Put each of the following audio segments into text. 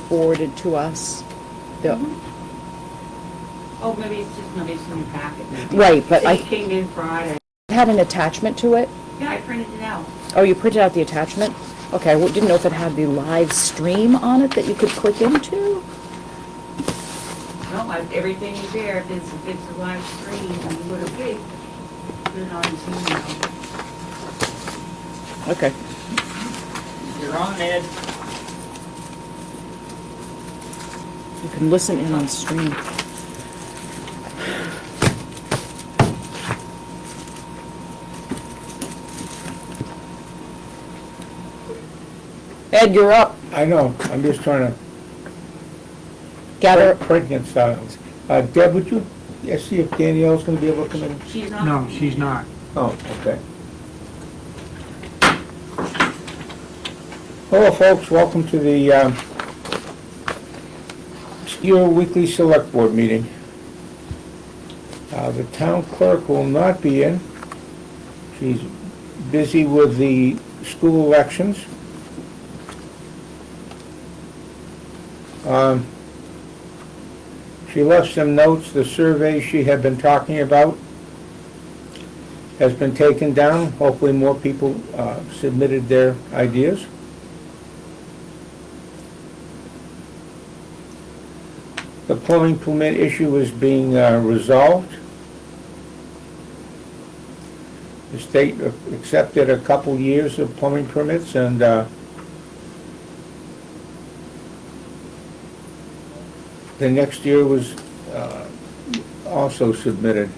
forwarded to us? Oh, maybe it's in your packet. Maybe. Right, but It I came in Friday. had an attachment to it. Yeah, I printed it out. Oh, you printed out the attachment? Okay, I didn't know if it had the live stream on it that you could click into. No, everything is there. If it's a live stream, you would have put it on Zoom now. Okay. You're on, Ed. You can listen in on stream. Ed, you're up. I know, I'm just trying to Gather. pregnant silence. Deb, would you see if Danielle's gonna be able to come in? She's not. No, she's not. Oh, okay. Hello, folks, welcome to the Steel Weekly Select Board Meeting. The town clerk will not be in. She's busy with the school elections. She left some notes. The survey she had been talking about has been taken down. Hopefully more people submitted their ideas. The plumbing permit issue is being resolved. The state accepted a couple years of plumbing permits, and the next year was also submitted.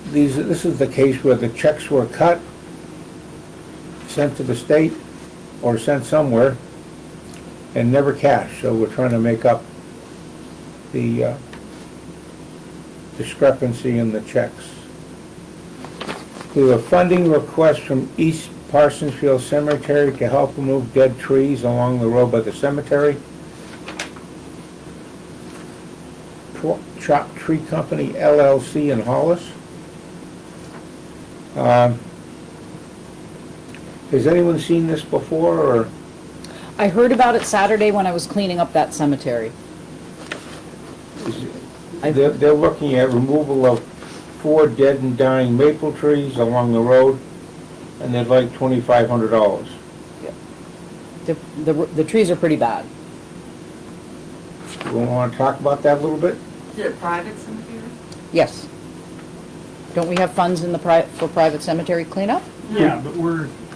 This is the case where the checks were cut, sent to the state, or sent somewhere, and never cashed. So we're trying to make up the discrepancy in the checks. We have a funding request from East Parsonsfield Cemetery to help remove dead trees along the road by the cemetery. Chop Tree Company LLC in Hollis. Has anyone seen this before, or? I heard about it Saturday when I was cleaning up that cemetery. They're looking at removal of 4 dead and dying maple trees along the road, and they'd like $2,500. The trees are pretty bad. We want to talk about that a little bit? Is it a private cemetery? Yes. Don't we have funds in the for private cemetery cleanup? Yeah, but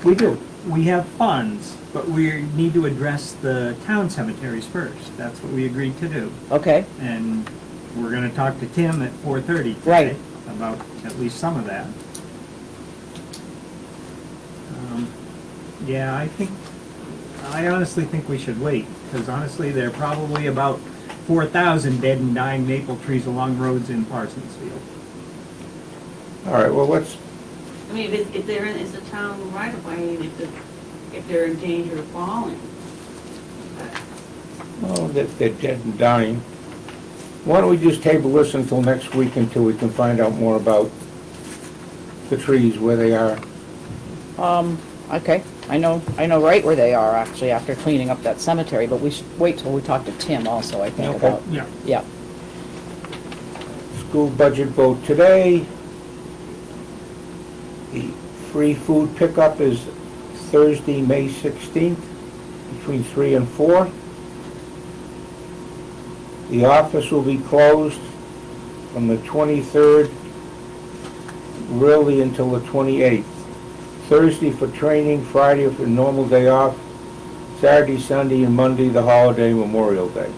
We do. we have funds, but we need to address the town cemeteries first. That's what we agreed to do. Okay. And we're gonna talk to Tim at 4:30 today. Right. About at least some of that. Yeah, I honestly think we should wait, because honestly, there are probably about 4,000 dead and dying maple trees along roads in Parsonsfield. All right, well, let's, I mean, if they're in, it's a town right of way, and if they're in danger of falling. oh, they're dead and dying. Why don't we just table this until next week until we can find out more about the trees, where they are? Okay. I know right where they are, actually, after cleaning up that cemetery, but we should wait till we talk to Tim also, I think, Okay. about. Yeah. Yeah. School budget vote today. The free food pickup is Thursday, May 16th, between 3 and 4. The office will be closed from the 23rd, really until the 28th. Thursday for training, Friday for normal day off, Saturday, Sunday, and Monday, the holiday, Memorial Day.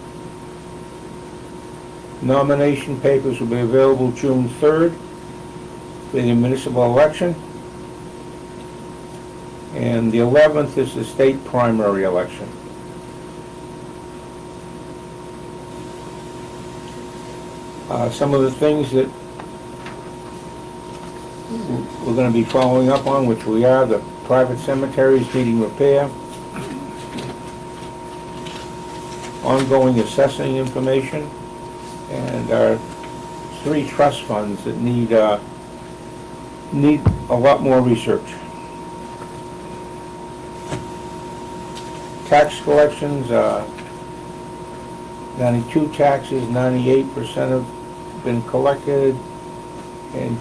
Nomination papers will be available June 3rd for the municipal election. And the 11th is the state primary election. Some of the things that we're going to be following up on, which we are, the private cemeteries needing repair, ongoing assessing information, and our 3 trust funds that need a lot more research. Tax collections, 92 taxes, 98% have been collected, and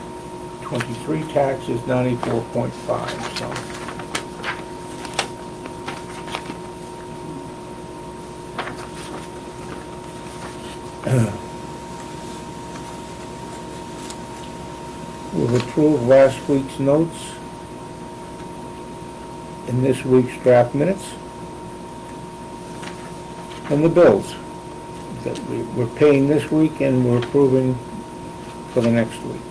23 taxes, 94.5, so. We've approved last week's notes in this week's draft minutes. And the bills that we're paying this week and we're approving for the next week.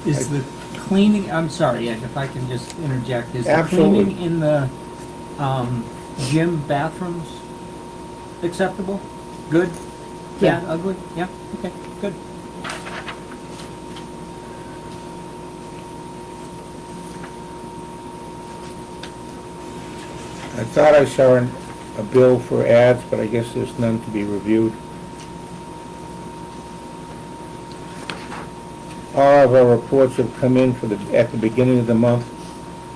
Is the cleaning, I'm sorry, Ed, if I can just interject, is the Absolutely. cleaning in the gym bathrooms acceptable? Good? Yeah. Bad? Ugly? Yeah? Okay, good. I thought I saw a bill for ads, but I guess there's none to be reviewed. All of our reports have come in at the beginning of the month,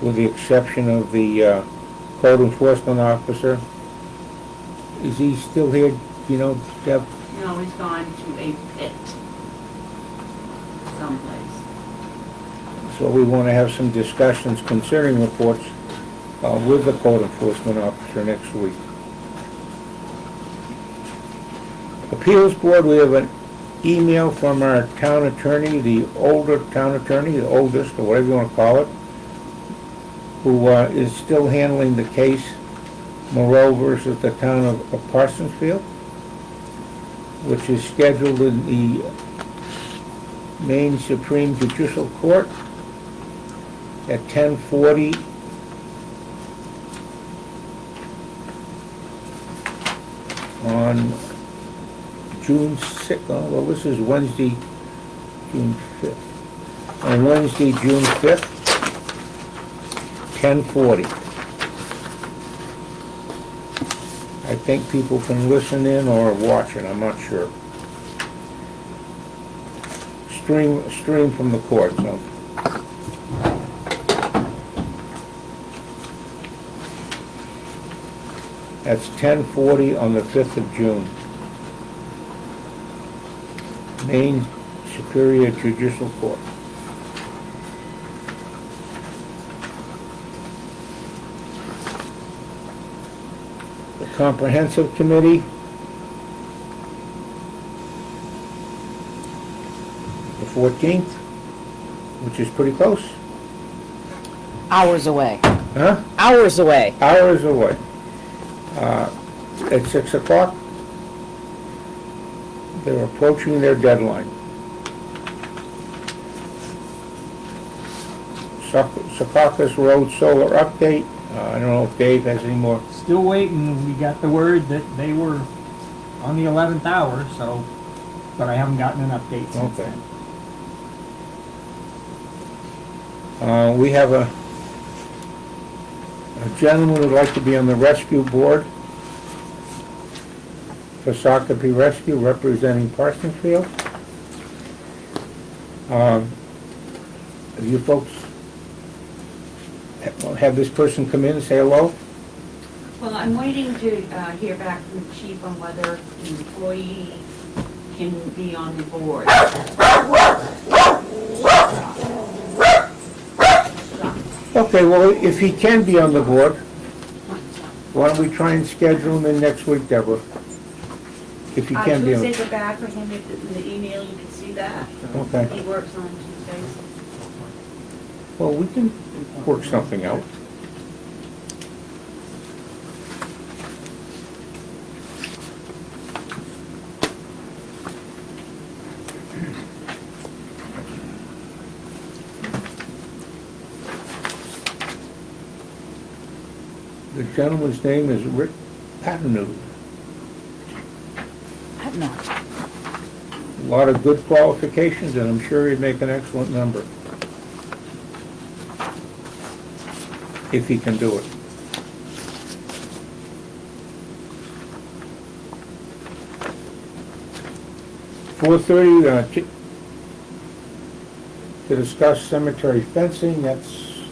with the exception of the code enforcement officer. Is he still here, you know, Deb? No, he's gone to a pit someplace. So we want to have some discussions concerning reports with the code enforcement officer next week. Appeals board, we have an email from our town attorney, the older town attorney, the oldest, or whatever you want to call it, who is still handling the case Moreau versus the town of Parsonsfield, which is scheduled in the Maine Supreme Judicial Court at 10:40 on June 6th. Oh, well, this is Wednesday, June 5th. On Wednesday, June 5th, 10:40. I think people can listen in or watch it, I'm not sure. Stream from the court, so. That's 10:40 on the 5th of June. Maine Superior Judicial Court. The Comprehensive Committee, the 14th, which is pretty close. Hours away. Huh? Hours away. Hours away. At 6 o'clock, they're approaching their deadline. Secaucus Road Solar Update, I don't know if Dave has any more. Still waiting, we got the word that they were on the 11th hour, so, but I haven't gotten an update since Okay. then. We have a gentleman who'd like to be on the rescue board for Shakopee Rescue, representing Parsonsfield. You folks have this person come in and say hello? Well, I'm waiting to hear back from the chief on whether an employee can be on the board. Okay, well, if he can be on the board, why don't we try and schedule him in next week, Deborah? If he can be on. Tuesdays are bad for him, if in the email you can see that. Okay, He works on Tuesdays. well, we can work something out. The gentleman's name is Rick Paternood. I've not. A lot of good qualifications, and I'm sure he'd make an excellent member. If he can do it. 4:30, to discuss cemetery fencing, that's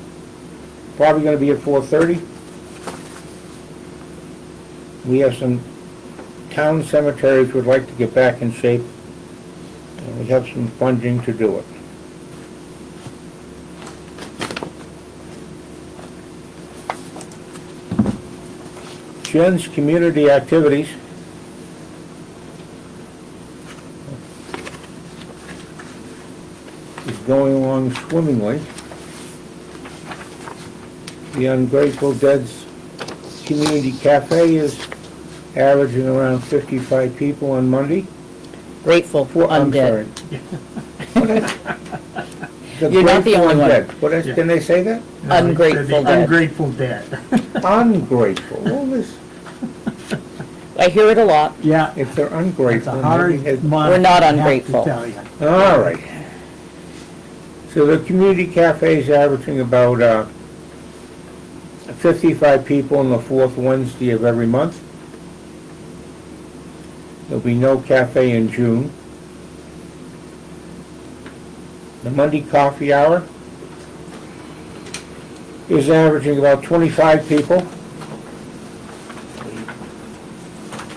probably gonna be at 4:30. We have some town cemeteries would like to get back in shape, and we have some funding to do it. Jen's community activities. Is going along swimmingly. The Ungrateful Dead's Community Cafe is averaging around 55 people on Monday. Grateful for I'm undead. sorry. The You're not the Grateful only one. Undead. What is, Yeah. can they say that? Ungrateful The dead. Ungrateful dead. Ungrateful. Well, this, I hear it a lot. Yeah, if they're it's a ungrateful, hard maybe it- month. We're not I have to ungrateful. tell you. all right. So the community cafe is averaging about 55 people on the fourth Wednesday of every month. There'll be no cafe in June. The Monday coffee hour is averaging about 25 people.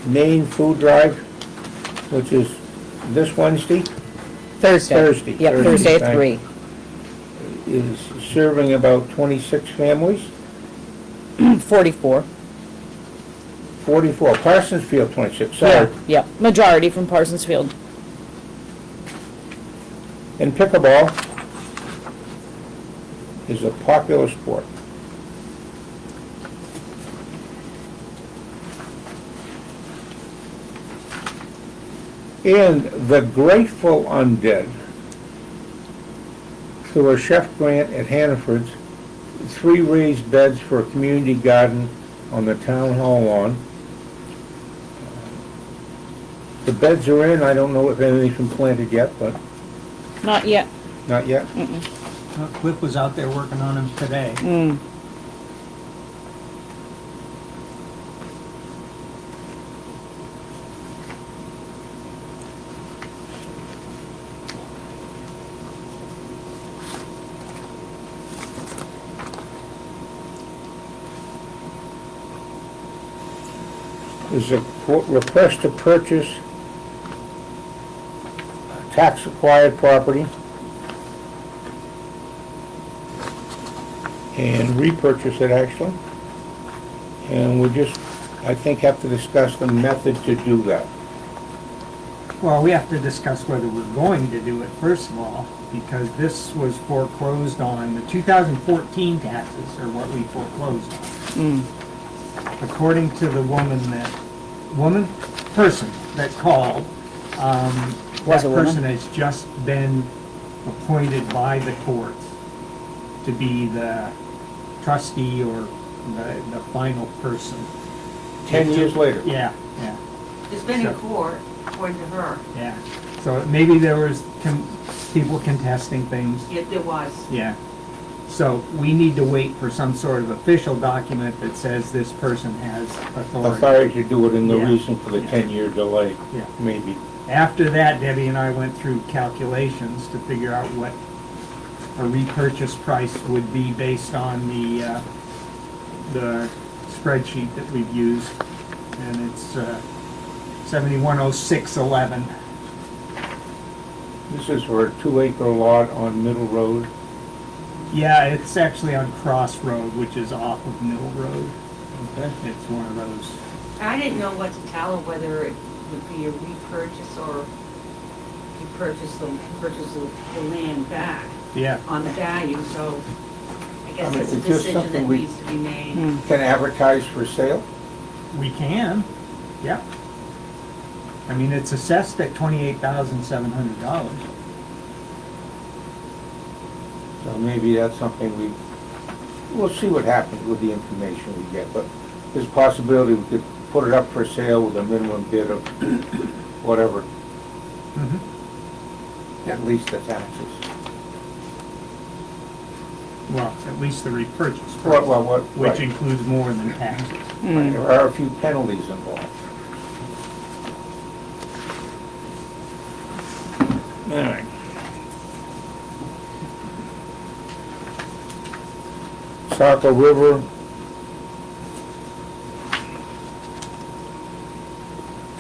Main food drive, which is this Wednesday, Thursday. Thursday. Yep, Thursday, Thursday at thank 3. is serving about 26 families. 44. 44, Parsonsfield 26, Yeah, sorry. yeah. Majority from Parsonsfield. And pickleball is a popular sport. And the Grateful Undead, through a chef grant at Hannaford's, 3 raised beds for a community garden on the town hall lawn. The beds are in, I don't know if anything's been planted yet, but Not yet. not yet. Cliff was out there working on them today. Mm. There's a request to purchase tax-acquired property and repurchase it, actually. And we just, I think, have to discuss the method to do that. Well, we have to discuss whether we're going to do it, first of all, because this was foreclosed on. The 2014 taxes are what we foreclosed on. Mm. According to the person that called, Was that a woman? person has just been appointed by the courts to be the trustee or the final person. 10 years later. Yeah, yeah, It's been in So- court, according to her. yeah. So maybe there was people contesting things, Yet there was. yeah. So we need to wait for some sort of official document that says this person has authority. Authority to do it in the Yeah. reason for the Yeah. 10-year delay, Yeah. maybe. After that, Debbie and I went through calculations to figure out what a repurchase price would be based on the spreadsheet that we've used, and it's 710611. This is for a 2-acre lot on Middle Road. Yeah, it's actually on Cross Road, which is off of Middle Road. Okay. It's one of those. I didn't know what to tell her, whether it would be a repurchase or you purchase the land back Yeah, on the value, so I guess I mean, it's a it's just decision something that we- needs to be made. Mm. Can advertise for sale? we can. Yeah. I mean, it's assessed at $28,700. So maybe that's something we'll see what happens with the information we get, but there's a possibility we could put it up for sale with a minimum bid of whatever, Mhm. at least the taxes. Well, at least the repurchase What, price, which right. includes more than taxes. Mm. There are a few penalties involved. All right. Saco River.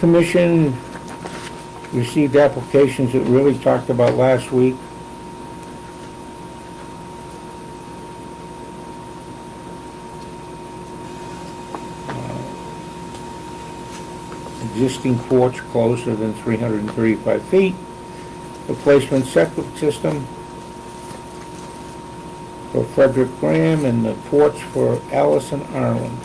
Commission received applications that really talked about last week. Existing porch closer than 335 feet. Replacement septic system for Frederick Graham and the porch for Allison Ireland.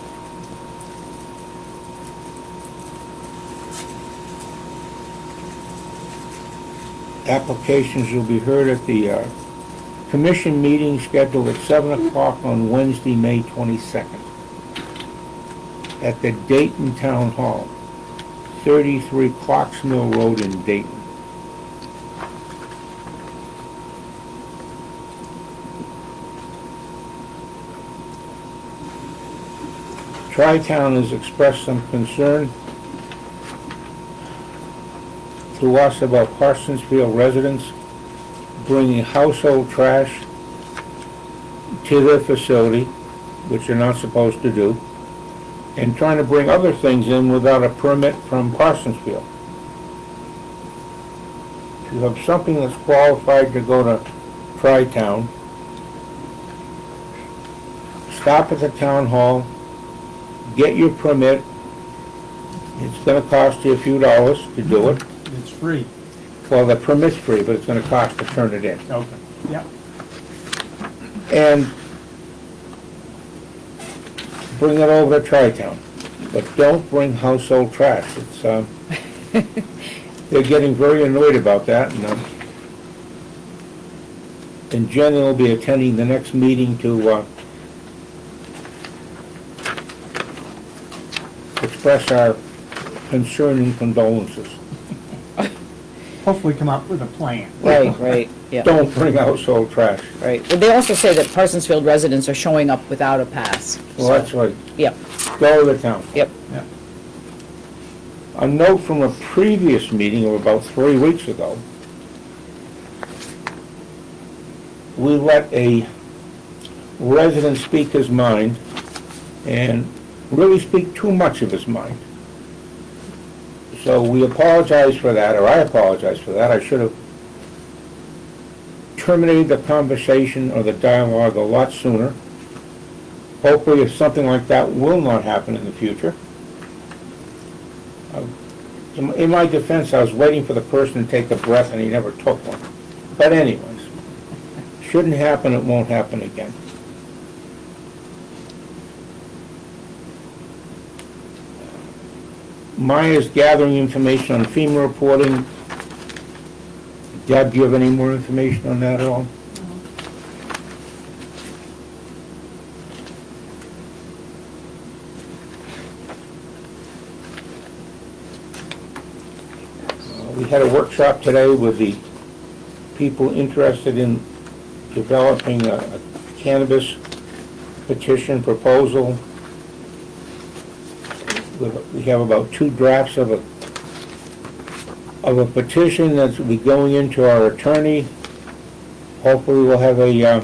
Applications will be heard at the commission meeting scheduled at 7 o'clock on Wednesday, May 22nd at the Dayton Town Hall, 33 Clocks Mill Road in Dayton. Tri-Town has expressed some concern to us about Parsonsfield residents bringing household trash to their facility, which they're not supposed to do, and trying to bring other things in without a permit from Parsonsfield. If you have something that's qualified to go to Tri-Town, stop at the town hall, get your permit. It's going to cost you a few dollars to do it. It's free. Well, the permit's free, but it's going to cost to turn it in. Okay. Yep. And bring it over to Tri-Town. But don't bring household trash. It's, they're getting very annoyed about that. And Jen will be attending the next meeting to express our concern and condolences. Hopefully come up with a plan. Right, yeah, Don't bring household trash. right. Well, they also say that Parsonsfield residents are showing up without a pass. Well, that's right. Yep, Go to the town. yep. Yep. A note from a previous meeting of about 3 weeks ago. We let a resident speak his mind and really speak too much of his mind. So we apologize for that, or I apologize for that. I should have terminated the conversation or the dialogue a lot sooner. Hopefully, if something like that will not happen in the future. In my defense, I was waiting for the person to take a breath and he never took one. But anyways, shouldn't happen, it won't happen again. Maya's gathering information on FEMA reporting. Deb, do you have any more information on that at all? We had a workshop today with the people interested in developing a cannabis petition proposal. We have about 2 drafts of a petition that will be going into our attorney. Hopefully we'll have a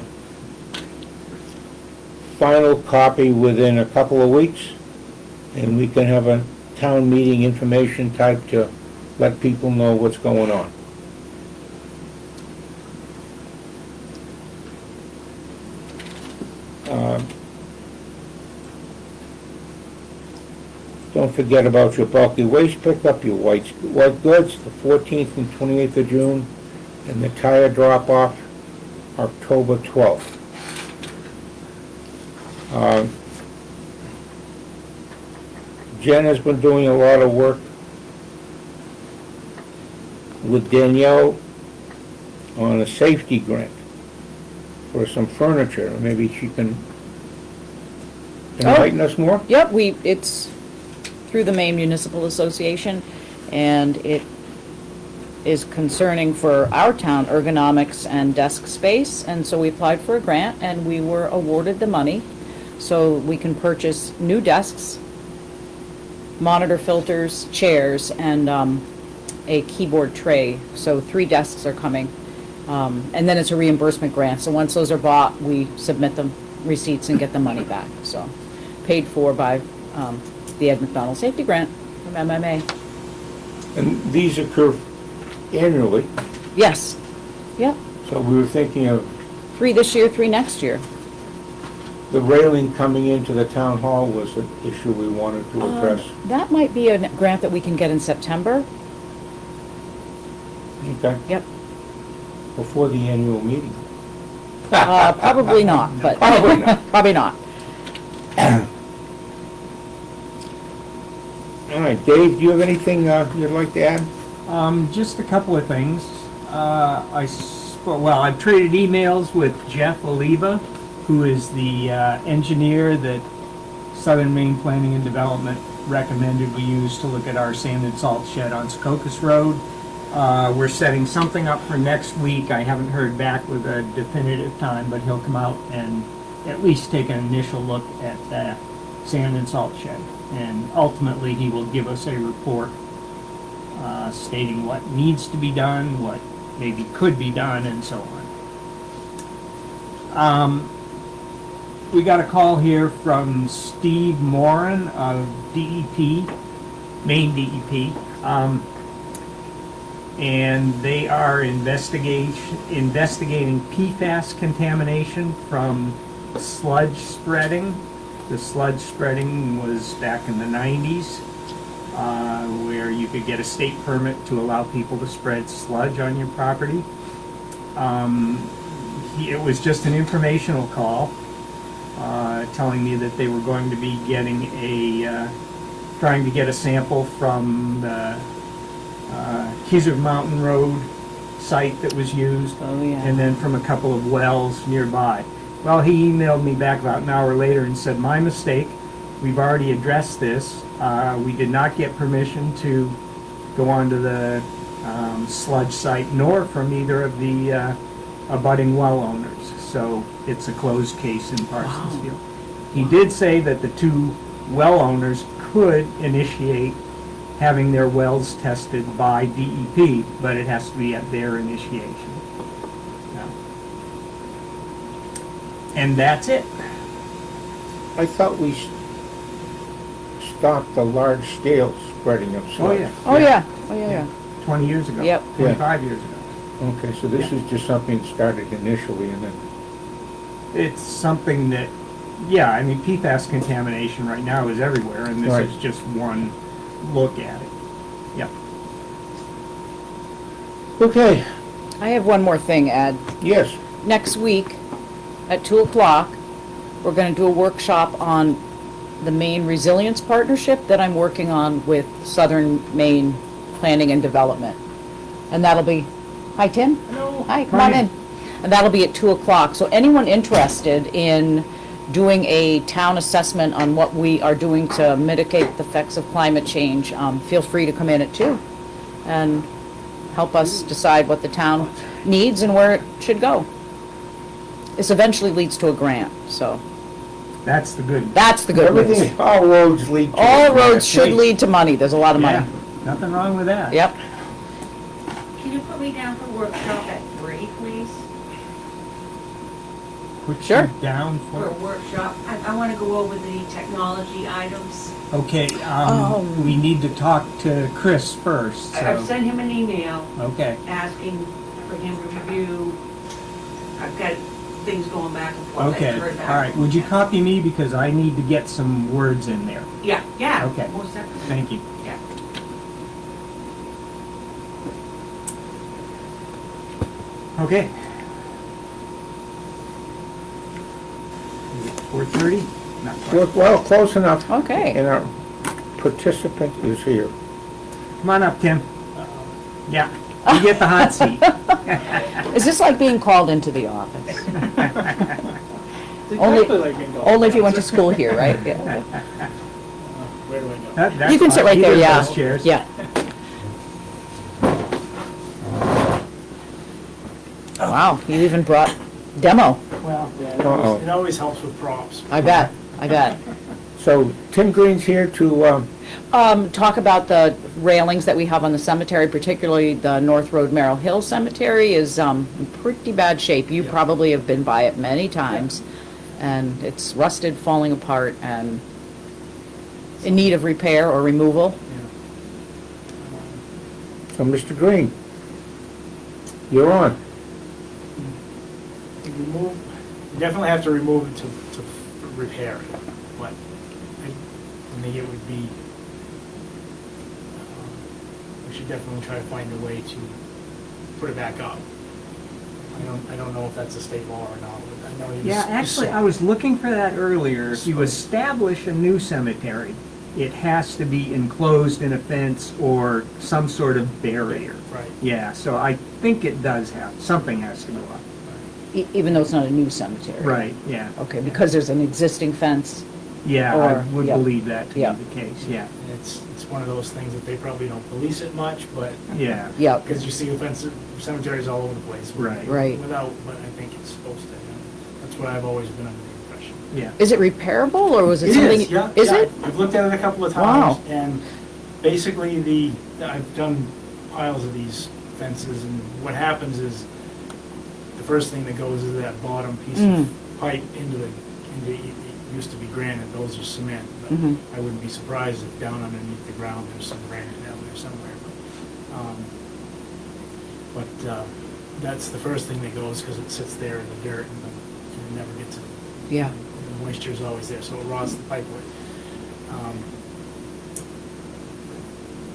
final copy within a couple of weeks, and we can have a town meeting information type to let people know what's going on. Don't forget about your bulky waste pickup, your white goods, the 14th and 28th of June, and the tire drop-off, October 12th. Jen has been doing a lot of work with Danielle on a safety grant for some furniture. Maybe she can enlighten us more? Yep, it's through the Maine Municipal Association, and it is concerning for our town ergonomics and desk space, and so we applied for a grant, and we were awarded the money, so we can purchase new desks, monitor filters, chairs, and a keyboard tray, so 3 desks are coming. And then it's a reimbursement grant, so once those are bought, we submit them receipts and get the money back, so. Paid for by the Ed McDonald Safety Grant from MMA. And these occur annually, Yes, yep, so we were thinking of 3 this year, 3 next year. the railing coming into the town hall was an issue we wanted to address. That might be a grant that we can get in September. Okay, Yep. before the annual meeting. Probably not, but. Probably not. Probably not. All right, Dave, do you have anything you'd like to add? Just a couple of things. I've traded emails with Jeff Oliva, who is the engineer that Southern Maine Planning and Development recommended we use to look at our sand and salt shed on Secocas Road. We're setting something up for next week. I haven't heard back with a definitive time, but he'll come out and at least take an initial look at the sand and salt shed. And ultimately, he will give us a report stating what needs to be done, what maybe could be done, and so on. We got a call here from Steve Moran of DEP, Maine DEP, and they are investigating PFAS contamination from sludge spreading. The sludge spreading was back in the 90s, where you could get a state permit to allow people to spread sludge on your property. It was just an informational call, telling me that they were going to be getting trying to get a sample from the Keyser Mountain Road site that was used, Oh, yeah. and then from a couple of wells nearby. Well, he emailed me back about an hour later and said, my mistake, we've already addressed this. We did not get permission to go onto the sludge site, nor from either of the abutting well owners. So it's a closed case in Parsonsfield. He did say that the 2 well owners could initiate having their wells tested by DEP, but it has to be at their initiation. And that's it. I thought we stopped the large-scale spreading of sludge. Oh, yeah. Oh, yeah. 20 years ago. Yep. 25 years ago. Okay, so this is just something that started initially and then, It's something that, yeah, I mean, PFAS contamination right now is everywhere, and this Right. is just one look at it. Yep. okay, I have one more thing, Ed. yes, Next week, at 2 o'clock, we're gonna do a workshop on the Maine Resilience Partnership that I'm working on with Southern Maine Planning and Development. And that'll be, hi, Tim? Hello. Hi, come on in. And that'll be at 2 o'clock. So anyone interested in doing a town assessment on what we are doing to mitigate the effects of climate change, feel free to come in at 2 and help us decide what the town needs and where it should go. This eventually leads to a grant, so That's the good. that's the good news. everything, all roads lead to. All roads should lead to money. There's a lot of Yeah, money. nothing wrong with that. Yep. Can you put me down for workshop at 3, please? Put Sure. you down For a for, workshop. I want to go over the technology items. okay, we need to talk to Chris first, I've so, sent him an email okay. asking for him to review. I've got things going back and forth. I Okay, heard back all right, from would you him. copy me, because I need to get some words in there. Yeah, yeah. Okay. Most definitely. Thank you. Yeah. Okay. 4:30? Not quite. Well, close enough. Okay. And our participant is here. Come on up, Tim. Yeah, you get the hot seat. Is this like being called into the office? It's Only- exactly like being called. Only if you went to school here, right? Yeah. Where do I go? That's You can sit fine. right there, Either of yeah. those chairs. Yeah. Wow, you even brought demo. Well, yeah, Uh-oh. it always helps with props. I bet, I bet. So Tim Green's here to Talk about the railings that we have on the cemetery, particularly the North Road Merrill Hill Cemetery is in pretty bad shape. You Yeah. probably have been by it many times, and it's rusted, falling apart, and in need of repair or removal. So, Mr. Green, you're on. Remove, you definitely have to remove it to repair it, but I think it would be, we should definitely try to find a way to put it back up. I don't know if that's a state law or not. I know he was- Yeah, actually, I was looking for that earlier. If you establish a new cemetery, it has to be enclosed in a fence or some sort of barrier. Right. Yeah, so I think it does have, something has to go up. Even though it's not a new cemetery. Right, yeah. Okay, because there's an existing fence. Yeah, I Or- would yeah. believe that to Yeah. be the case, yeah. And it's one of those things that they probably don't police it much, but, Yeah, Yeah, because you see offensive cemeteries all over the place. Right. Right. Without, but I think it's supposed to, that's what I've always been under the impression. yeah. is it repairable, or was it It something? is, yeah. Is yeah. it? I've looked at it a couple of Wow. times, and basically I've done piles of these fences, and what happens is, the first thing that goes is that bottom piece Mm. of pipe into it used to be granite, those are cement, but Mhm. I wouldn't be surprised if down underneath the ground, there's some granite down there somewhere. But that's the first thing that goes, because it sits there in the dirt, and it never gets it. Yeah. The moisture's always there, so it rots the pipework.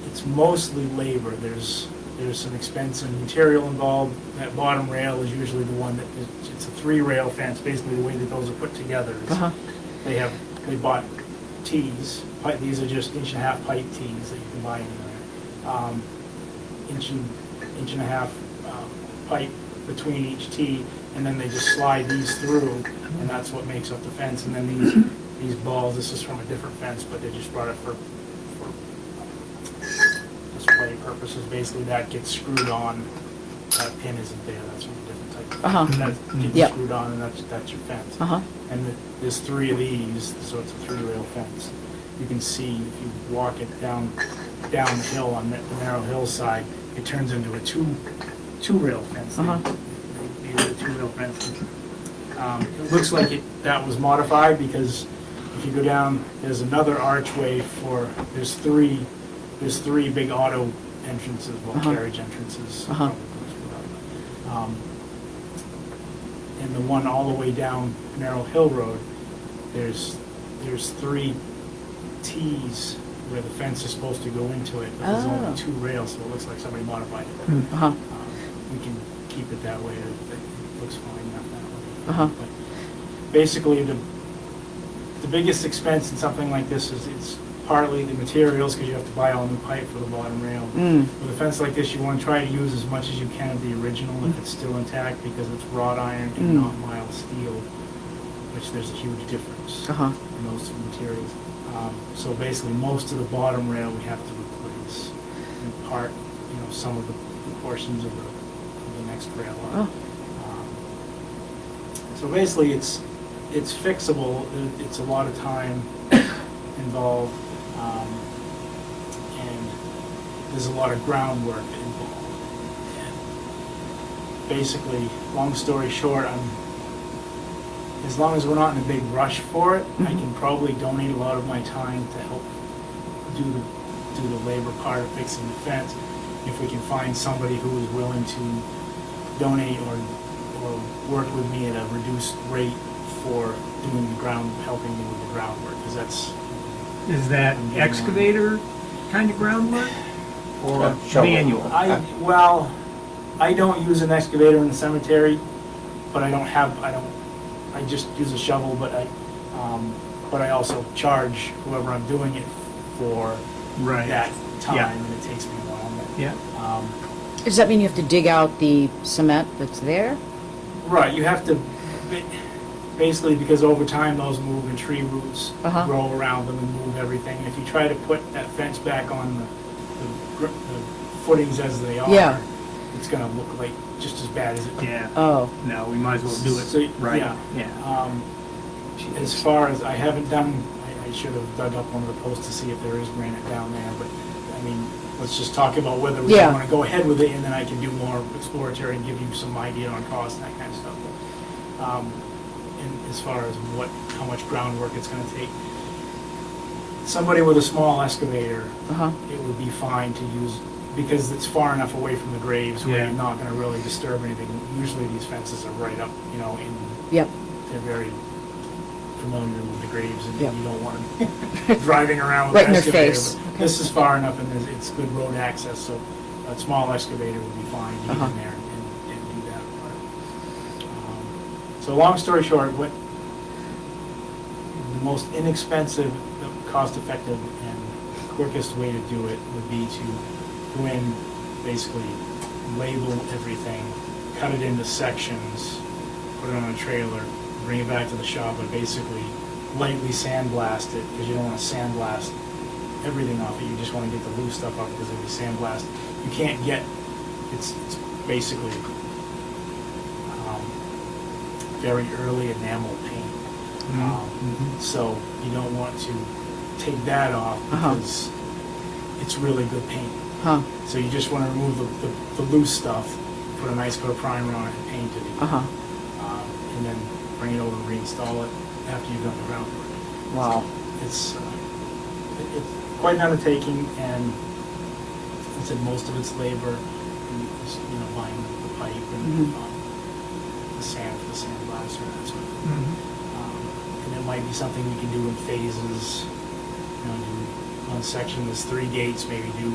It's mostly labor. There's some expense and material involved. That bottom rail is usually the one that, it's a 3-rail fence. Basically, the way that those are put together is Uh-huh. they bought tees. These are just 1.5 pipe tees that you can buy anywhere. Inch and a half pipe between each tee, and then they just slide these through, and that's what makes up the fence. And then these balls, this is from a different fence, but they just brought it for display purposes. Basically, that gets screwed on. That pin isn't there. That's from a different type of Uh-huh. That gets Yep. screwed on, and that's your fence. Uh-huh. And there's 3 of these, so it's a 3-rail fence. You can see if you walk it down the hill on the narrow hillside, it turns into a two-rail fence. Uh-huh. The 2-rail fence. It looks like that was modified, because if you go down, there's another archway there's three big auto entrances, well, Uh-huh. carriage entrances. Uh-huh. And the one all the way down Merrill Hill Road, there's 3 T's where the fence is supposed to go into it, but there's Oh. only 2 rails, so it looks like somebody modified it. Uh-huh. We can keep it that way, it looks fine enough that way. Uh-huh. But basically, the biggest expense in something like this is it's partly the materials, because you have to buy all new pipe for the bottom rail. Mm. With a fence like this, you want to try to use as much as you can of the original if it's still intact, because it's wrought iron and Mm. not mild steel, which there's a huge difference Uh-huh. in those two materials. So basically, most of the bottom rail we have to replace, in part, some of the portions of the next rail Oh. up. So basically, it's fixable. It's a lot of time involved, and there's a lot of groundwork involved. And basically, long story short, as long as we're not in a big rush for it, I can probably donate a lot of my time to help do the labor part of fixing the fence. If we can find somebody who is willing to donate or work with me at a reduced rate for doing helping me with the groundwork, because that's. Is that excavator kind of groundwork? Or Shovel. manual? I don't use an excavator in the cemetery, but I just use a shovel, but I also charge whoever I'm doing it for Right. that time, Yeah. and it takes me a while. Yeah. Does that mean you have to dig out the cement that's there? Right, you have to, basically, because over time those move and tree roots Uh-huh. grow around them and move everything. If you try to put that fence back on the footings as they are, Yeah. it's gonna look like just as bad as it. Yeah. Oh, No, we might as well do So, it right. yeah. Yeah. As far as, I haven't done, I I should have dug up one of the posts to see if there is granite down there, but, I mean, let's just talk about whether we Yeah. want to go ahead with it, and then I can do more exploratory and give you some idea on cost and that kind of stuff. And as far as how much groundwork it's gonna take, somebody with a small excavator, Uh-huh, it would be fine to use, because it's far enough away from the graves where Yeah. you're not gonna really disturb anything. Usually these fences are right up, yep, they're very familiar with the graves, and Yep. you don't want them driving around with Right an in their excavator. face. But this is far enough, and it's good road access, so a small excavator would be fine to get Uh-huh. in there and do that. But, so long story short, what the most inexpensive, cost-effective, and quickest way to do it would be to go in, basically label everything, cut it into sections, put it on a trailer, bring it back to the shop, and basically lightly sandblast it, because you don't want to sandblast everything off it. You just want to get the loose stuff off, because if you sandblast, you can't get, it's basically very early enamel paint. So you don't want to take that off, Uh-huh. because it's really good paint. huh, So you just want to remove the loose stuff, put a nice coat of primer on it, and paint it. uh-huh, And then bring it over and reinstall it after you've done the groundwork. wow, It's quite an undertaking, and I said most of it's labor, and just, buying the pipe and the sand for the sandblaster, that sort of thing. And it might be something we can do in phases, do one section, there's 3 gates, maybe do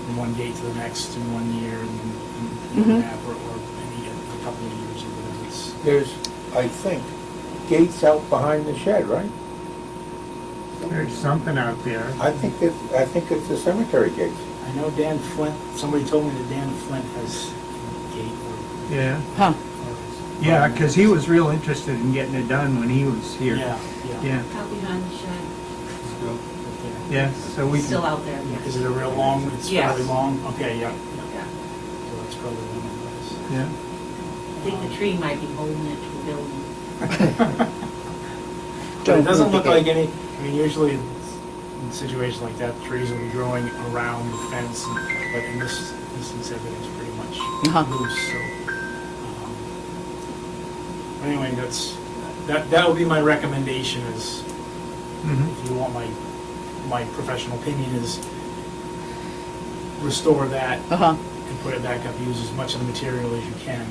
from one gate to the next in 1 year, and that, or maybe a couple of years, or whatever. There's, I think, gates out behind the shed, right? There's something out there. I think it's the cemetery gates. I know Dan Flint, somebody told me that Dan Flint has a gate or. Yeah. huh, Yeah, because he was real interested in getting it done when he was here. Yeah. Yeah, Out behind the shed, yeah, so we still can, out there, yes. Is it a real long, it's Yes. fairly long? Okay, yeah. Yeah. So that's probably one of yeah. I think the tree might be holding it to the building. those. But it doesn't look like any, usually in situations like that, trees will be growing around the fence, but in this instance, everything's pretty much Uh-huh. loose, so. But anyway, that will be my recommendation is, Mhm. if you want my professional opinion, is restore that uh-huh, and put it back up, use as much of the material as you can,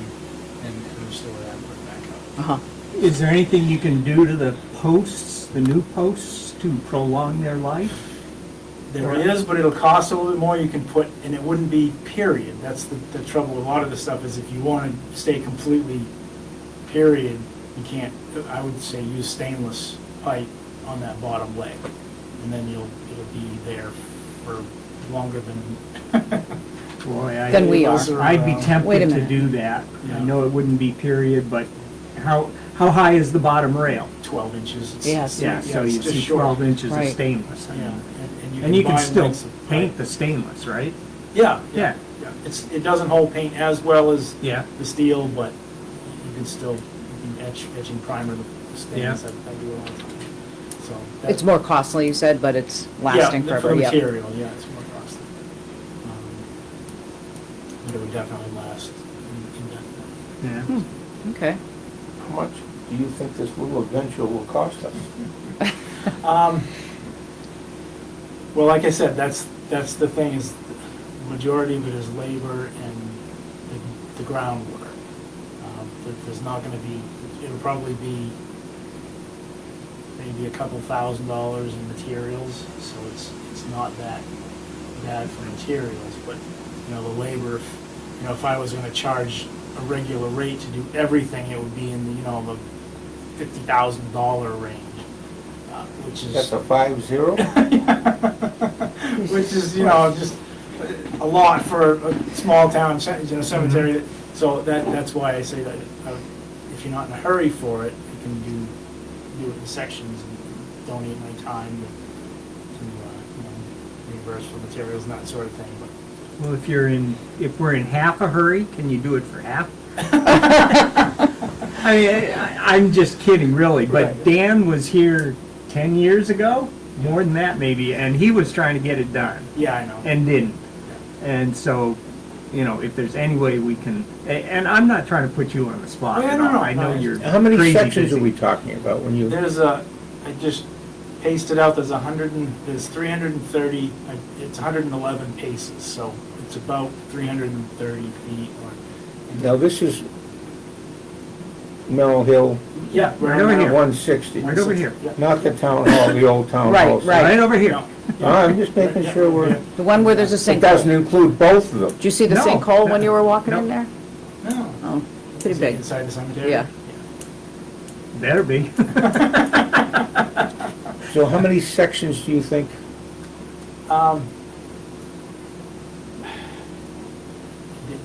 and restore that and put it back up. uh-huh. Is there anything you can do to the posts, the new posts, to prolong their life? There is, but it'll cost a little bit more. You can put, and it wouldn't be period. That's the trouble with a lot of this stuff, is if you want to stay completely period, you can't, I would say use stainless pipe on that bottom leg. And then it'll be there for longer than. Boy, Then we are. I'd be Wait a tempted to minute. do that. I Yeah. know it wouldn't be period, but how high is the bottom rail? 12 inches. Yes. Yeah, so it's you just see short. 12 inches of Right. stainless. I Yeah, mean. and And you can buy still lengths of paint pipe. the stainless, right? Yeah, Yeah. yeah. It doesn't hold paint as well as Yeah. the steel, but you can still, etch and primer the stains. Yeah. I do it all the time. So. that- It's more costly, you said, but it's lasting Yeah, for forever, the yep. material, yeah, it's more costly. But it would definitely last indefinitely. Yeah. Okay, How much do you think this little adventure will cost us? Well, like I said, that's the thing, is the majority of it is labor and the groundwork. There's not gonna be, it'll probably be maybe a couple $1,000s in materials, so it's not that bad for materials, but, the labor, if I was gonna charge a regular rate to do everything, it would be in the $50,000 range, which is. That's a 50? Which is, just a lot for a small town, cemetery. So that's why I say that if you're not in a hurry for it, you can do it in sections and donate my time to reimburse for materials and that sort of thing. But Well, if we're in half a hurry, can you do it for half? I mean, I'm just kidding, really, but Right. Dan was here 10 years ago, more than that maybe, and he was trying to get it done Yeah, I know. and didn't. And so, you know, if there's any way we can, and I'm not trying to put you on the spot Yeah, at no, all. no, I know no. you're How many crazy sections are busy. we talking about when you, There's I just paced it out, there's 330, it's 111 paces, so it's about 330 feet or. now this is Merrill Hill Yeah, Right over here. 160, Right over here. Yeah. not the town hall, the old town Right, hall. right. Right over here. No. I'm just making sure we're, The one where there's a it doesn't sinkhole. include both of them. Did you see the No, sinkhole when no, you were walking no. in there? No. Oh, pretty Is it big. Inside the cemetery? Yeah. Better be. So how many sections do you think?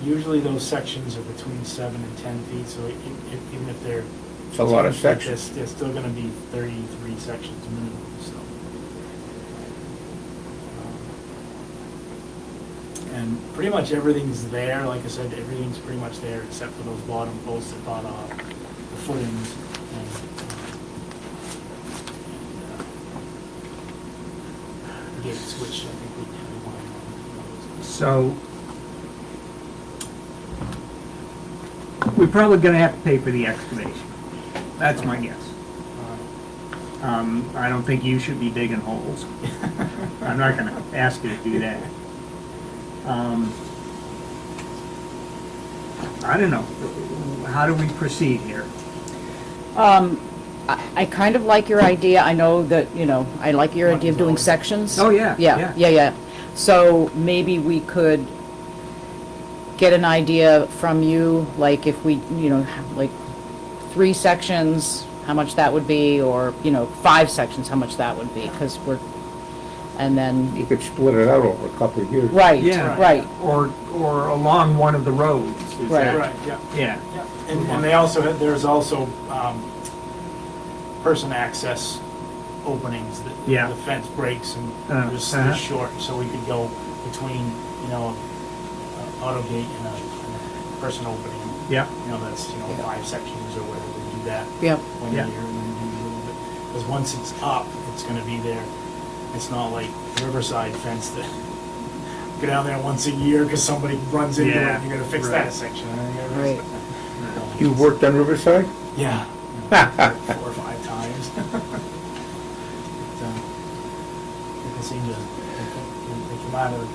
Usually those sections are between 7 and 10 feet, so even if they're. It's a lot of 10 feet, sections. There's still gonna be 33 sections minimum, so. And pretty much everything's there, like I said, everything's pretty much there except for those bottom posts that brought off the footings and, gates, which I think we want. So, we're probably gonna have to pay for the excavation. That's my guess. I don't think you should be digging holes. I'm not gonna ask you to do that. I don't know. How do we proceed here? I kind of like your idea. I know that, you know, I like your idea of doing sections. Oh, yeah, Yeah, yeah. yeah. So maybe we could get an idea from you, like if we, you know, like 3 sections, how much that would be, or, you know, 5 sections, how much that would be, because we're, and then, You could split it out over a couple of years. right, Yeah. right, Or along one of the roads? Is Right. that- Right, yeah. Yeah. Yeah, and they also, there's also person access openings that Yeah. the fence breaks and Uh-huh. they're short, so we could go between, you know, auto gate and a person opening. Yeah. You know, that's, you know, 5 sections or whatever, we do that yep, one year Yeah. and then do a little bit. Because once it's up, it's gonna be there. It's not like Riverside fence that go down there once a year because somebody runs into it Yeah, and you're gonna fix right. that section. and then you gotta Right. You worked on Riverside? Yeah. 4 or 5 times. People seem to, they come out of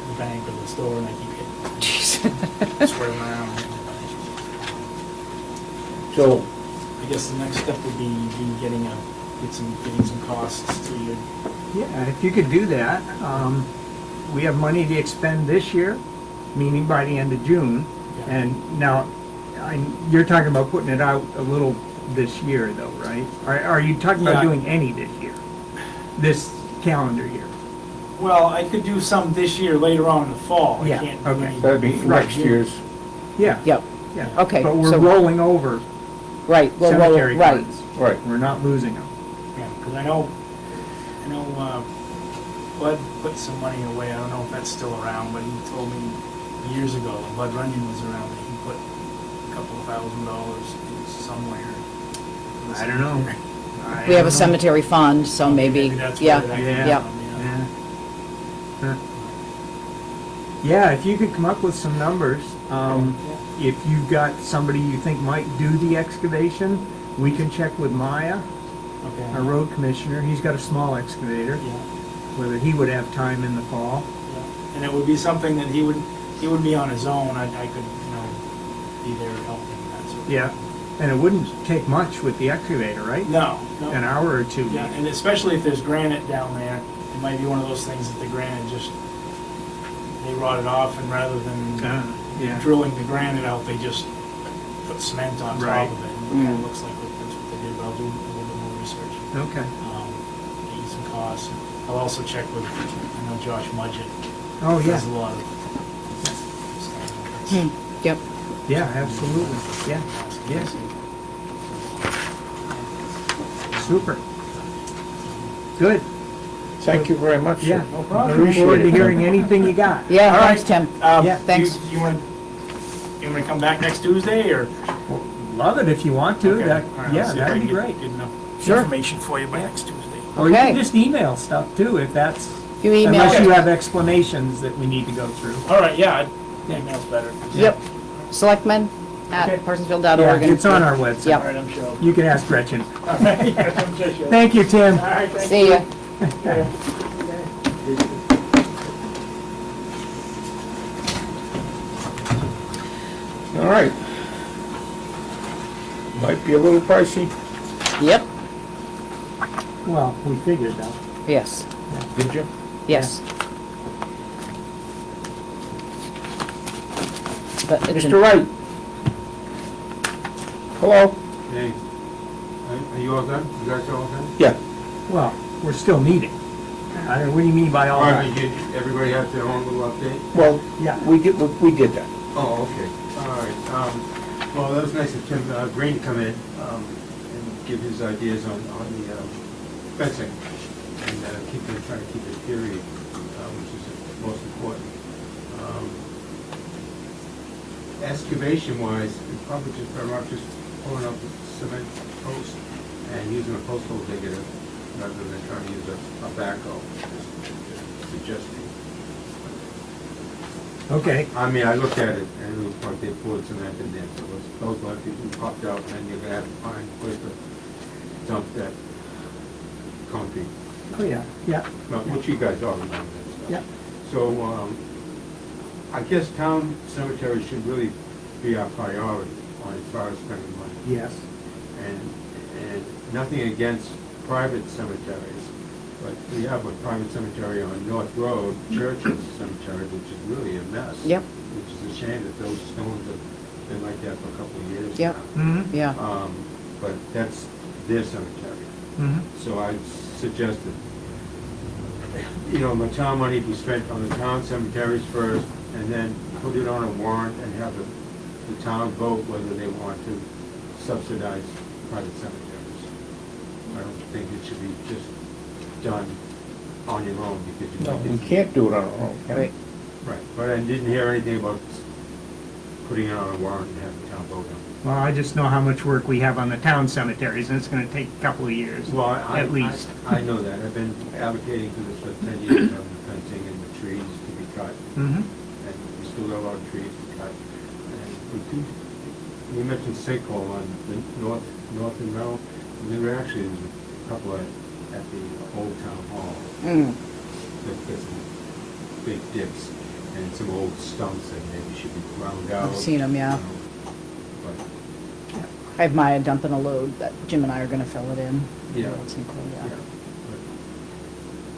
the bank or the store and they keep hitting, swerving around. So, I guess the next step would be getting some costs to you. Yeah, if you could do that. We have money to expend this year, meaning by the end of June. Yeah. And now, you're talking about putting it out a little this year though, right? Are you talking about Yeah. doing any this year? This calendar year? Well, I could do some this year later on in the fall. Yeah, I can't do okay. any that'd be before next June. year's. Yeah. yep, Yeah. Okay, But we're so- rolling over right, well, cemetery right, funds. Right. We're not losing them. Yeah, because I know, Bud put some money away. I don't know if that's still around, but he told me years ago when Bud Runyon was around that he put a couple of $1,000s somewhere. I don't know. we have a cemetery fund, so maybe, that's yeah, where that came Yeah. from, Yeah. Huh. Yeah, if you could come up with some numbers, if you've got somebody you think might do the excavation, we can check with Maya, Okay. our road commissioner. He's got a small excavator, Yeah, whether he would have time in the fall. yeah. And it would be something that he would be on his own. I could, be there helping that sort of. Yeah, and it wouldn't take much with the excavator, right? No, no. An hour or two. Yeah, and especially if there's granite down there, it might be one of those things that the granite just, they rot it off and rather than Yeah. drilling the granite out, they just put cement on Right. top of it. And it kind of looks like that's what they did, but I'll do a little bit more research. Okay. Get you some costs. I'll also check with, I know Josh Mudgett. Oh, yeah. Does a lot of stuff. Hmm, yep. Yeah, absolutely. Yeah, yeah. Super. Good. Thank you very much, sir. Yeah. No problem. Looking forward to Appreciate it. hearing anything you got. Yeah, All thanks, right. Tim. Yeah, thanks. You want to come back next Tuesday or? Love it if you want to. Okay. That, All right, yeah, I'll see if I that'd can be great. Get enough Sure. information for you by next Tuesday. Or you can Okay. just email stuff too, if that's, If you email unless you it, have explanations that we need to go through. All right, yeah, email's better. yep, selectmen Okay. at parsonsville.org. Yeah, and- it's on our website. Yep. All right, I'm sure. You can ask Gretchen. All right, yes, I'm sure she'll. Thank you, Tim. All right, thank See you. ya. All right. Might be a little pricey. Yep, Well, we figured that. yes, Did you? yes. But it's Mr. Wright? Hello? Hey, are you all done? You guys all done? Yeah. Well, we're still meeting. What do you mean by all All right, that? everybody has their own little update? Well, Yeah. we did that. Oh, okay, all right. Well, that was nice of Tim Green to come in and give his ideas on the fencing and trying to keep it period, which is most important. Excavation-wise, it's probably just better off just pulling up the cement post and using a postal digger rather than trying to use a backhoe, just suggesting. Okay. I mean, I looked at it, and it looked like they poured cement in there, so those left it popped out, and then you're gonna have to find a place to dump that concrete. Oh, yeah, yeah, Well, which you guys all remember that stuff. yeah. So, I guess town cemetery should really be our priority as far as spending money. Yes. And nothing against private cemeteries, but we have a private cemetery on North Road, Churchill's Cemetery, which is really a mess. Yep. Which is a shame that those stones have been like that for a couple of years Yep. now. Mm-hmm. Yeah, But that's their cemetery. Mm-hmm. So I suggested, the town money be spent on the town cemeteries first, and then put it on a warrant and have the town vote whether they want to subsidize private cemeteries. I don't think it should be just done on your own because you No, might we get. can't do it on our own, can we? right. Right, but I didn't hear anything about putting it on a warrant and having the town vote on it. Well, I just know how much work we have on the town cemeteries, and it's gonna take a couple of years, Well, at least. I know that. I've been advocating for this for 10 years, on the fencing and the trees to be cut. Mm-hmm. And we still got a lot of trees to cut. And we mentioned sinkhole on the north and Merrill. And there were actually a couple at the old town hall. Mm. There's some big dips and some old stumps that maybe should be ground out. I've seen 'em, yeah. you know. But, I have Maya dumping a load that Jim and I are gonna fill it in. Yeah. It's included, yeah. yeah.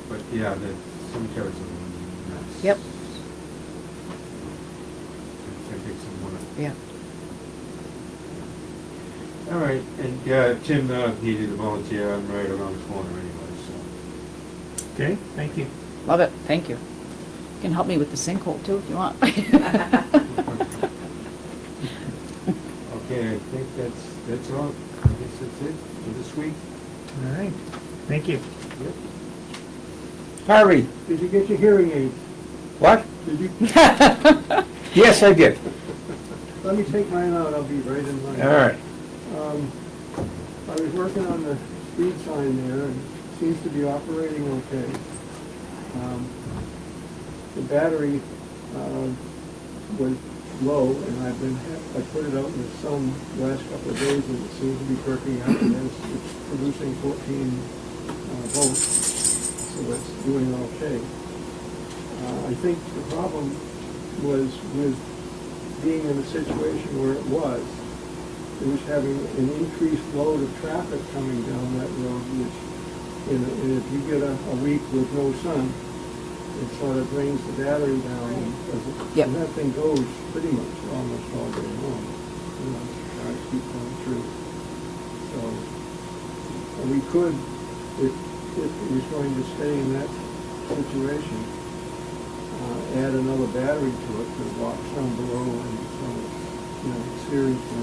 But yeah, the cemeteries are a mess. Yep. I think some money. Yeah. All right, and Tim needed a volunteer. I'm right around the corner anyway, so. Okay, thank you. Love it, thank you. You can help me with the sinkhole too if you want. Okay, I think that's all. I guess that's it for this week. All right, thank you. Yep. Harvey, Did you get your hearing aid? what? Did you? Yes, I did. Let me take mine out, I'll be right in line. All right. I was working on the speed sign there, and it seems to be operating okay. The battery was low, and I put it out in the sun the last couple of days, and it seems to be perking up, and it's producing 14 volts, so it's doing okay. I think the problem was with being in a situation where it was having an increased load of traffic coming down that road, which, and if you get a week with no sun, it sort of brings the battery down, and Yep. and that thing goes pretty much almost all day long. Cars keep going through. So, we could, if it was going to stay in that situation, add another battery to it to walk down below, and so, series to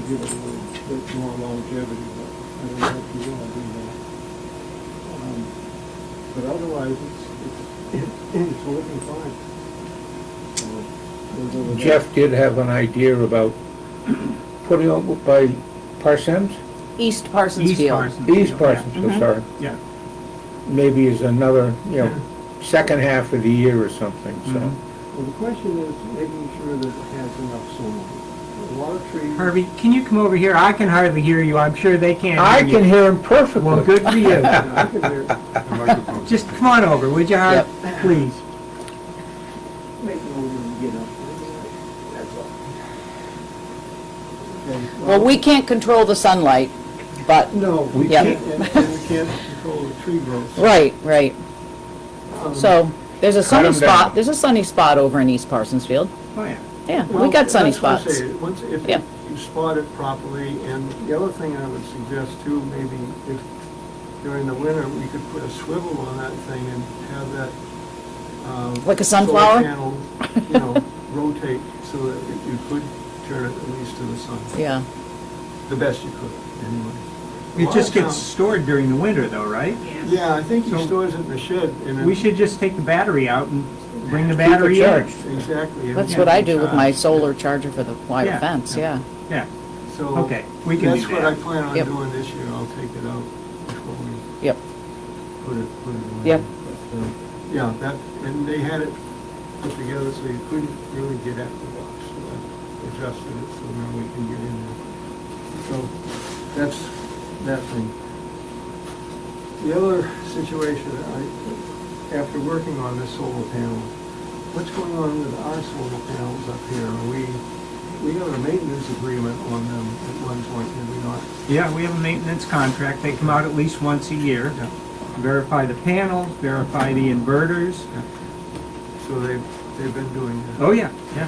give it a little bit more longevity, but I don't know if you want to do that. But otherwise, it's working fine. So, we'll go with Jeff did have an idea about putting up by Parsons. East Parsons East Field. Parsons. East Parsonsville, Mhm. sorry. Yeah. Maybe is another, second half of the year or something, so. Mhm. Well, the question is making sure that it has enough sunlight. A lot of trees. Harvey, can you come over here? I can hardly hear you. I'm sure they can't I hear you. can hear him perfectly. Well, good for you. I can hear, The microphone. Just come on over, would you, Harv? Please. make it over and get up. That's all. Okay, Well, we can't control the sunlight, but, No, we Yep. can't, and we can't control the tree growth. right, right. Um, So, there's a sunny 'em down. spot, there's a sunny spot over in East Parsons Field. Oh, yeah. Yeah, we well, got sunny that's what I spots. say. Once, if Yeah. you spot it properly, and the other thing I would suggest too, maybe if during the winter, we could put a swivel on that thing and have that, Like a solar sunflower? panel, rotate so that you could turn it at least to the sun, Yeah. the best you could, anyway. It just Well, gets stored during the winter though, right? Yeah, I think he So- stores it in the shed, and We should just take the battery out and bring the Keep it battery in. charged. exactly. and That's it what can I be do with my charged. solar charger for the wire Yeah. fence, yeah. Yeah, So okay, we can do that's what I that. plan on Yep. doing this year. I'll take it out before we Yep. put it away. Yep. But, yeah, that, and they had it put together so you couldn't really get at the box. So I adjusted it so now we can get in there. So that's that thing. The other situation, after working on this solar panel, what's going on with our solar panels up here? We got a maintenance agreement on them at one point, did we not? Yeah, we have a maintenance contract. They come out at least once a year. Yeah. Verify the panels, verify the inverters. So they've been doing that. Oh, yeah, yeah.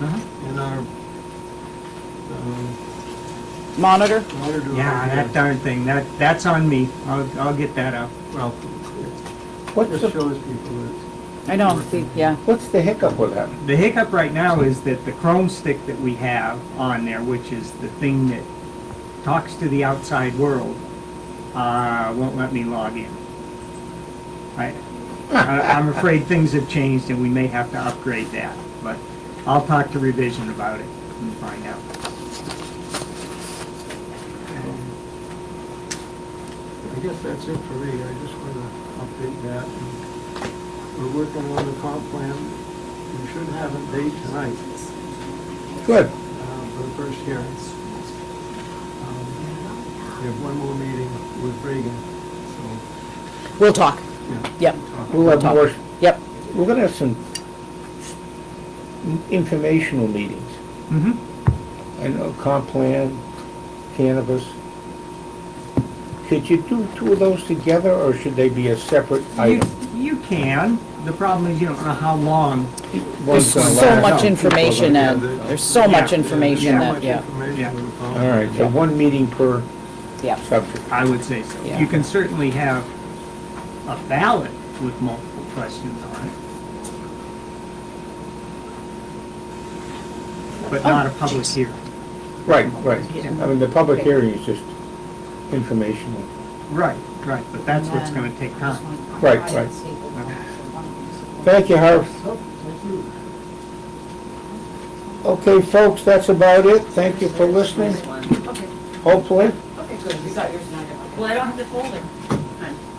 Uh-huh. And our, Monitor? monitor. Yeah, that darn thing, that's on me. I'll get that out. Well, What's it just the, shows people that. I know, yeah. what's the hiccup with that? The hiccup right now is that the Chrome stick that we have on there, which is the thing that talks to the outside world, won't let me log in. I'm afraid things have changed and we may have to upgrade that, but I'll talk to Revision about it and find out. I guess that's it for me. I just want to update that. We're working on the comp plan. We should have a date tonight Good. for the first hearing. We have one more meeting with Reagan, so, We'll talk, yeah. yep, We'll have talk. more, yep. we're gonna have some informational meetings. Mm-hmm. I know comp plan, cannabis. Could you do two of those together, or should they be a separate item? You can. The problem is you don't know how long. One's There's gonna so last. much information, Ed. There's so much Yeah. information So that, much yeah, information Yeah. with the comp. All right, so one meeting per yeah. subject. I would say so. Yeah. You can certainly have a ballot with multiple questions on it. But not a public hearing. Right, right. I mean, the public hearing is just informational. Right, right, but that's what's gonna take time. Right, right. Thank you, Harv. Okay, folks, that's about it. Thank you for listening, Okay, hopefully. okay, good, we got yours now. Well, I don't have the folder.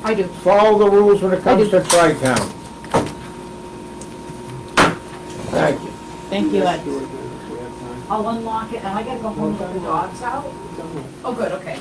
I do. Follow the rules when it comes to Tri-Town. Thank you. Thank you, Ed. Do it then if we have time. I'll unlock it, and I gotta go home and let the dogs out. Oh, good, okay.